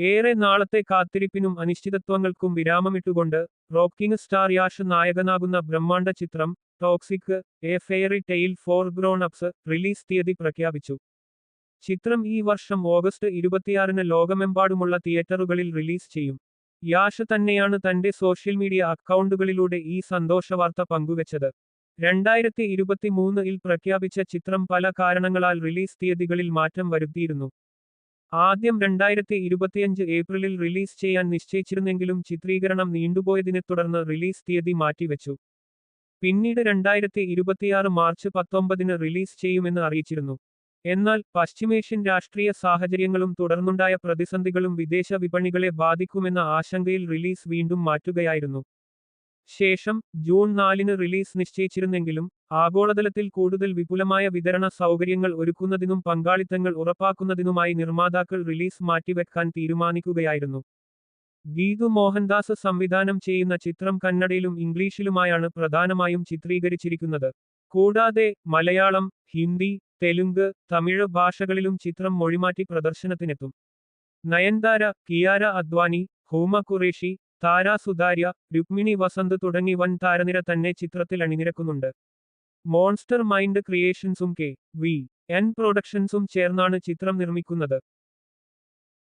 ഏറെ നാളത്തെ കാത്തിരിപ്പിനും അനിശ്ചിതത്വങ്ങൾക്കും വിരാമമിട്ടുകൊണ്ട് rocking star Yash നായകനാകുന്ന ബ്രഹ്മാണ്ഡ ചിത്രം toxic A fairy tale four grown ups release തീയതി പ്രഖ്യാപിച്ചു. ചിത്രം ഈ വർഷം ഓഗസ്റ്റ് 26-ന് ലോകമെമ്പാടുമുള്ള തിയേറ്ററുകളിൽ റിലീസ് ചെയ്യും. യാഷ് തന്നെയാണ് തന്റെ സോഷ്യൽ മീഡിയ അക്കൗണ്ടുകളിലൂടെ ഈ സന്തോഷവാർത്ത പങ്കുവച്ചത്. 2023-ൽ പ്രഖ്യാപിച്ച ചിത്രം പല കാരണങ്ങളാൽ റിലീസ് തീയതികളിൽ മാറ്റം വരുത്തിയിരുന്നു. ആദ്യം 2025 ഏപ്രിലിൽ റിലീസ് ചെയ്യാൻ നിശ്ചയിച്ചിരുന്നെങ്കിലും ചിത്രീകരണം നീണ്ടുപോയതിനെ തുടർന്ന് റിലീസ് തീയതി മാറ്റിവെച്ചു. പിന്നീട് 2026 മാർച്ച് 19-ന് റിലീസ് ചെയ്യുമെന്ന് അറിയിച്ചിരുന്നു. എന്നാൽ പശ്ചിമേഷ്യൻ രാഷ്ട്രീയ സാഹചര്യങ്ങളും തുടർന്നുണ്ടായ പ്രതിസന്ധികളും വിദേശ വിപണികളെ ബാധിക്കുമെന്ന ആശങ്കയിൽ റിലീസ് വീണ്ടും മാറ്റുകയായിരുന്നു. ശേഷം ജൂൺ 4-ന് റിലീസ് നിശ്ചയിച്ചിരുന്നെങ്കിലും ആഗോളതലത്തിൽ കൂടുതൽ വിപുലമായ വിതരണ സൗകര്യങ്ങൾ ഒരുക്കുന്നതിനും പങ്കാളിത്തങ്ങൾ ഉറപ്പാക്കുന്നതിനുമായി നിർമ്മാതാക്കൾ റിലീസ് മാറ്റിവെക്കാൻ തീരുമാനിക്കുകയായിരുന്നു. ഗീതു മോഹൻദാസ് സംവിധാനം ചെയ്യുന്ന ചിത്രം കന്നഡയിലും ഇംഗ്ലീഷിലുമായാണ് പ്രധാനമായും ചിത്രീകരിച്ചിരിക്കുന്നത്. കൂടാതെ മലയാളം, ഹിന്ദി, തെലുങ്ക്, തമിഴ് ഭാഷകളിലും ചിത്രം മൊഴിമാറ്റി പ്രദർശനത്തിനെത്തും. നയൻതാര, കിയാര അദ്വാനി, ഹൂമ ഖുറേഷി, താര സുതാര്യ, രുക്മിണി വസന്ത് തുടങ്ങി വൻ താരനിര തന്നെ ചിത്രത്തിൽ അണിനിരക്കുന്നുണ്ട്. മോൺസ്റ്റർ മൈൻഡ് ക്രിയേഷൻസും കെ.വി.എൻ പ്രൊഡക്ഷൻസും ചേർന്നാണ് ചിത്രം നിർമ്മിക്കുന്നത്.